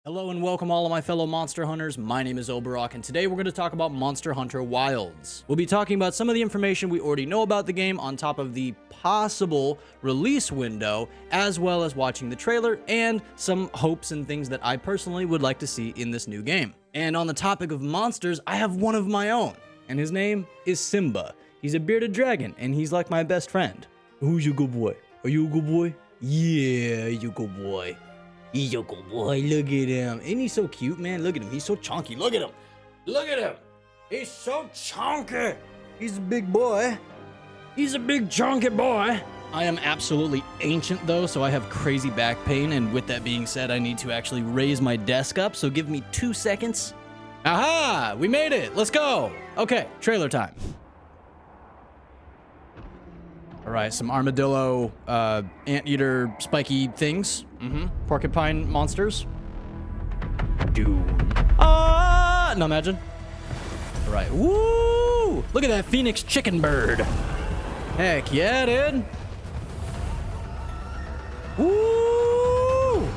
Hello and welcome all of my fellow monster hunters. My name is Oborrok and today we're going to talk about Monster Hunter Wilds. We'll be talking about some of the information we already know about the game on top of the possible release window, as well as watching the trailer and some hopes and things that I personally would like to see in this new game. And on the topic of monsters, I have one of my own, and his name is Simba. He's a bearded dragon and he's like my best friend. Who's your good boy? Are you a good boy? Yeah, you good boy. He's a good boy, look at him. Ain't he so cute, man? Look at him, he's so chunky. Look at him. Look at him. He's so chunky. He's a big boy. He's a big chunky boy. I am absolutely ancient though, so I have crazy back pain. And with that being said, I need to actually raise my desk up. So give me 2 seconds. Aha, we made it. Let's go. Okay, trailer time. All right, some armadillo, anteater, spiky things. Porcupine monsters. Dude. No, imagine. All right, woo! Look at that phoenix chicken bird. Heck yeah, dude. Woo!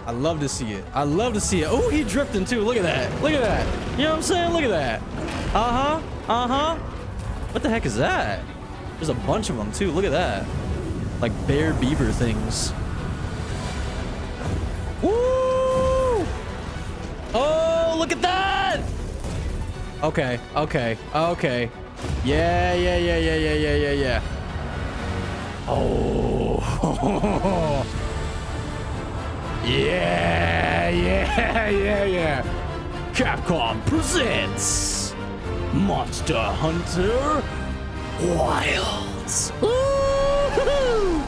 I love to see it. I love to see it. Oh, he drifting too. Look at that. Look at that. You know what I'm saying? Look at that. What the heck is that? There's a bunch of them too. Look at that. Like bear beaver things. Woo! Oh, look at that! Okay. Yeah. Oh. Yeah. Capcom presents Monster Hunter Wilds. Woo-hoo-hoo!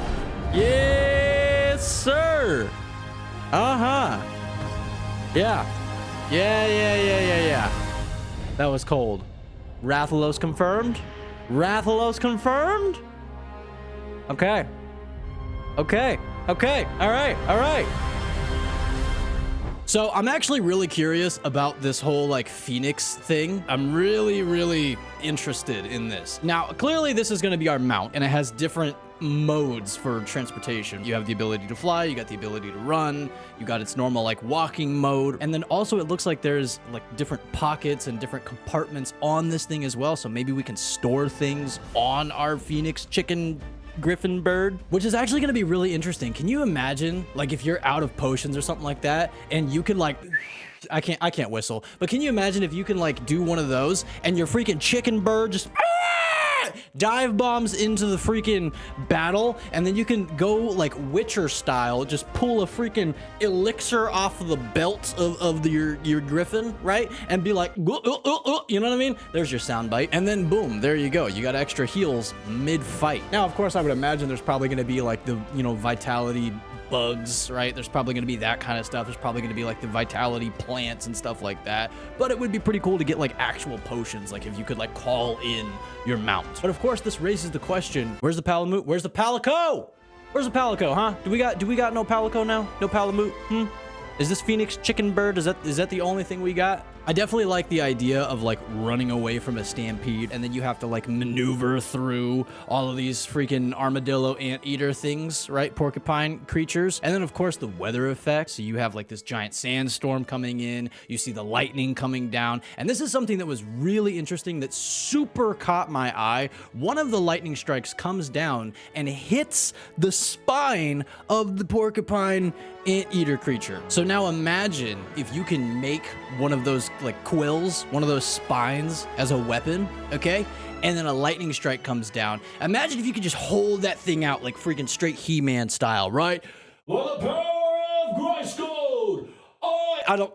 Yes, sir. Yeah. That was cold. Rathalos confirmed. Okay. All right. So I'm actually really curious about this whole like Phoenix thing. I'm really interested in this. Now, clearly this is going to be our mount and it has different modes for transportation. You have the ability to fly, you got the ability to run, you got its normal like walking mode. And then also it looks like there's like different pockets and different compartments on this thing as well. So maybe we can store things on our Phoenix chicken griffin bird, which is actually going to be really interesting. Can you imagine like if you're out of potions or something like that and you could like I can't whistle, but can you imagine if you can like do one of those and your freaking chicken bird just dive bombs into the freaking battle, and then you can go like Witcher style, just pull a freaking elixir off of the belt of your griffin, right? And be like, you know what I mean? There's your soundbite. And then boom, there you go. You got extra heals mid-fight. Now, of course, I would imagine there's probably going to be like the, vitality bugs, right? There's probably going to be that kind of stuff. There's probably going to be like the vitality plants and stuff like that. But it would be pretty cool to get like actual potions, like if you could like call in your mount. But of course, this raises the question, where's the Palamute? Where's the Palico? Where's the Palico, huh? Do we got no Palico now? No Palamute? Is this Phoenix chicken bird? Is that the only thing we got? I definitely like the idea of like running away from a stampede and then you have to like maneuver through all of these freaking armadillo anteater things, right? Porcupine creatures. And then of course the weather effects. So you have like this giant sandstorm coming in, you see the lightning coming down. And this is something that was really interesting that super caught my eye. One of the lightning strikes comes down and hits the spine of the porcupine anteater creature. So now imagine if you can make one of those like quills, one of those spines as a weapon, okay? And then a lightning strike comes down. Imagine if you could just hold that thing out like freaking straight He-Man style, right? Well, the power of Grayskull!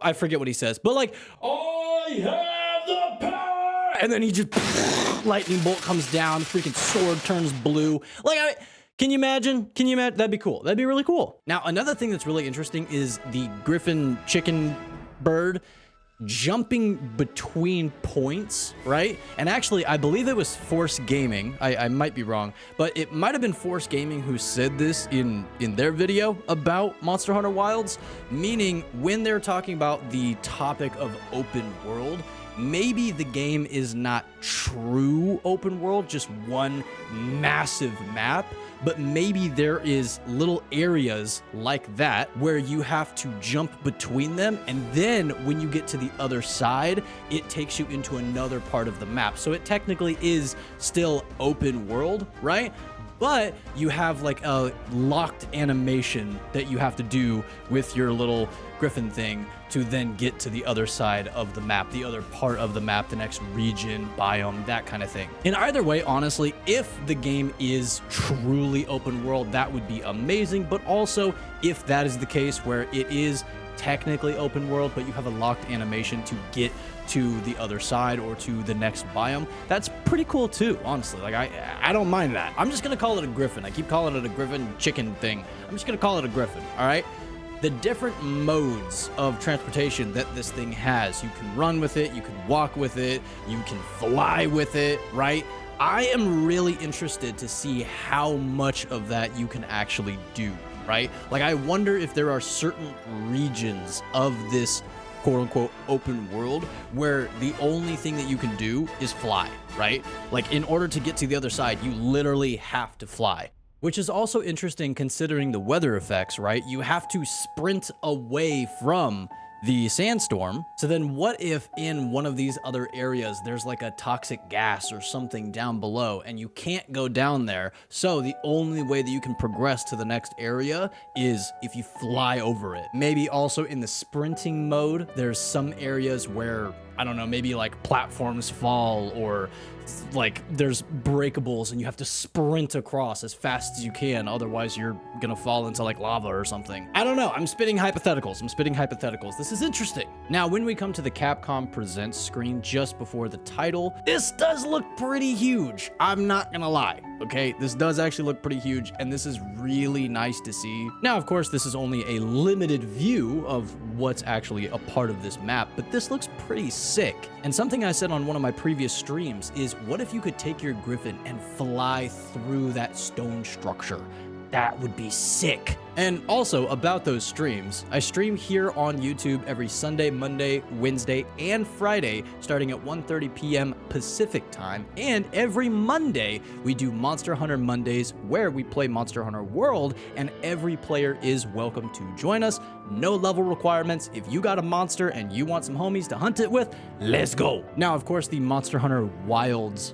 I forget what he says, but like, I have the power! And then he just, lightning bolt comes down, freaking sword turns blue. Like, can you imagine? That'd be cool. That'd be really cool. Now, another thing that's really interesting is the griffin chicken bird jumping between points, right? And actually, I believe it was Force Gaming. I might be wrong, but it might have been Force Gaming who said this in their video about Monster Hunter Wilds, meaning when they're talking about the topic of open world, maybe the game is not true open world, just one massive map, but maybe there is little areas like that where you have to jump between them, and then when you get to the other side, it takes you into another part of the map. So it technically is still open world, right? But you have like a locked animation that you have to do with your little griffin thing to then get to the other side of the map, the other part of the map, the next region, biome, that kind of thing. In either way, honestly, if the game is truly open world, that would be amazing. But also, if that is the case where it is technically open world, but you have a locked animation to get to the other side or to the next biome, that's pretty cool too, honestly. Like, I don't mind that. I'm just gonna call it a griffin. I keep calling it a griffin chicken thing. I'm just gonna call it a griffin, all right? The different modes of transportation that this thing has. You can run with it, you can walk with it, you can fly with it, right? I am really interested to see how much of that you can actually do, right? Like, I wonder if there are certain regions of this quote-unquote open world where the only thing that you can do is fly, right? Like, in order to get to the other side, you literally have to fly. Which is also interesting considering the weather effects, right? You have to sprint away from the sandstorm. So then what if in one of these other areas there's like a toxic gas or something down below and you can't go down there? So the only way that you can progress to the next area is if you fly over it. Maybe also in the sprinting mode, there's some areas where, I don't know, maybe like platforms fall or like there's breakables and you have to sprint across as fast as you can, otherwise you're gonna fall into like lava or something. I don't know, I'm spitting hypotheticals. This is interesting. Now, when we come to the Capcom Presents screen just before the title, this does look pretty huge. I'm not gonna lie, okay? This does actually look pretty huge, and this is really nice to see. Now, of course, this is only a limited view of what's actually a part of this map, but this looks pretty sick. And something I said on one of my previous streams is, what if you could take your griffin and fly through that stone structure? That would be sick. And also about those streams, I stream here on YouTube every Sunday, Monday, Wednesday, and Friday starting at 1:30 p.m. Pacific time. And every Monday, we do Monster Hunter Mondays where we play Monster Hunter World, and every player is welcome to join us. No level requirements. If you got a monster and you want some homies to hunt it with, let's go. Now, of course, the Monster Hunter Wilds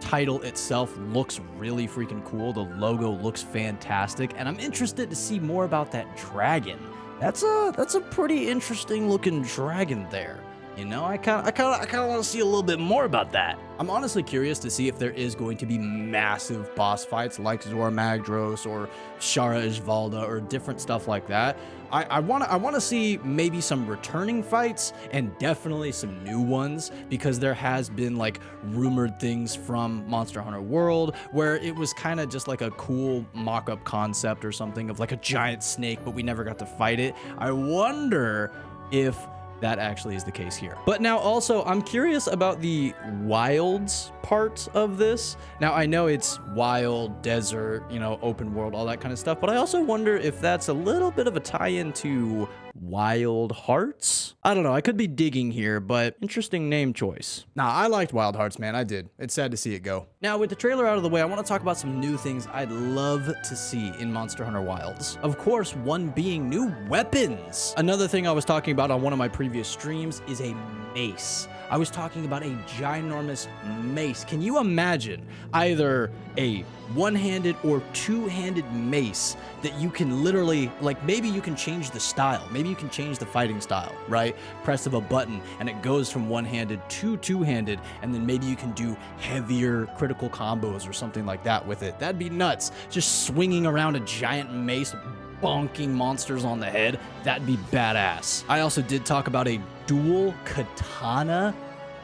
title itself looks really freaking cool. The logo looks fantastic, and I'm interested to see more about that dragon. That's a pretty interesting looking dragon there. You know, I kind of want to see a little bit more about that. I'm honestly curious to see if there is going to be massive boss fights like Zora Magdros or Shara Ishvalda or different stuff like that. I want to see maybe some returning fights and definitely some new ones, because there has been like rumored things from Monster Hunter World where it was kind of just like a cool mock-up concept or something of like a giant snake, but we never got to fight it. I wonder if that actually is the case here. But now also, I'm curious about the wilds part of this. Now, I know it's wild, desert, you know, open world, all that kind of stuff, but I also wonder if that's a little bit of a tie-in to Wild Hearts? I don't know, I could be digging here, but interesting name choice. Nah, I liked Wild Hearts, man, I did. It's sad to see it go. Now, with the trailer out of the way, I want to talk about some new things I'd love to see in Monster Hunter Wilds. Of course, one being new weapons. Another thing I was talking about on one of my previous streams is a mace. I was talking about a ginormous mace. Can you imagine either a one-handed or two-handed mace that you can literally, like, maybe you can change the style. Maybe you can change the fighting style, right? Press of a button and it goes from one-handed to two-handed, and then maybe you can do heavier critical combos or something like that with it. That'd be nuts. Just swinging around a giant mace, bonking monsters on the head. That'd be badass. I also did talk about a dual katana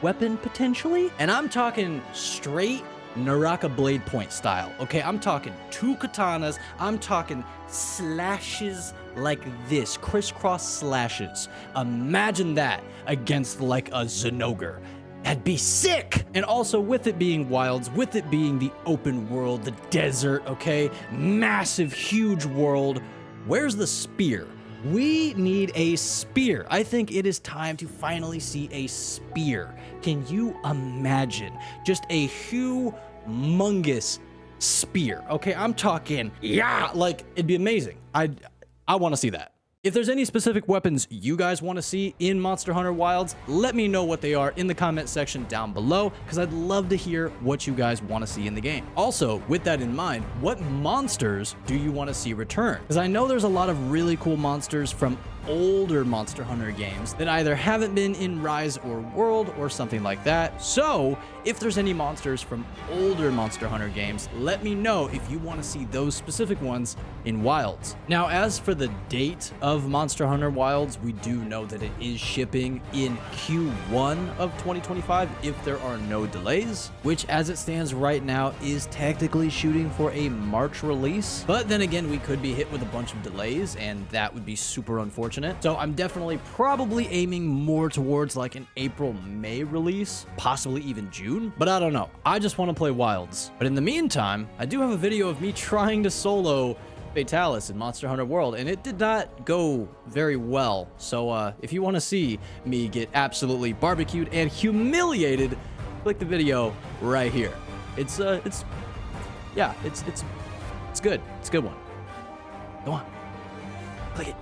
weapon potentially, and I'm talking straight Naraka blade point style. Okay, I'm talking two katanas. I'm talking slashes like this, crisscross slashes. Imagine that against like a Zenogre. That'd be sick! And also, with it being wilds, with it being the open world, the desert, okay, massive, huge world, where's the spear? We need a spear. I think it is time to finally see a spear. Can you imagine just a humongous spear. Okay, I'm talking, yeah, like it'd be amazing. I want to see that. If there's any specific weapons you guys want to see in Monster Hunter Wilds, let me know what they are in the comment section down below, because I'd love to hear what you guys want to see in the game. Also, with that in mind, what monsters do you want to see return? Because I know there's a lot of really cool monsters from older Monster Hunter games that either haven't been in Rise or World or something like that. So if there's any monsters from older Monster Hunter games, let me know if you want to see those specific ones in Wilds. Now, as for the date of Monster Hunter Wilds, we do know that it is shipping in Q1 of 2025 if there are no delays, which as it stands right now is technically shooting for a March release. But then again, we could be hit with a bunch of delays and that would be super unfortunate. So I'm definitely probably aiming more towards like an April-May release, possibly even June, but I don't know. I just want to play Wilds. But in the meantime, I do have a video of me trying to solo Fatalis in Monster Hunter World, and it did not go very well. So if you want to see me get absolutely barbecued and humiliated, click the video right here. It's good. It's a good one. Go on, click it.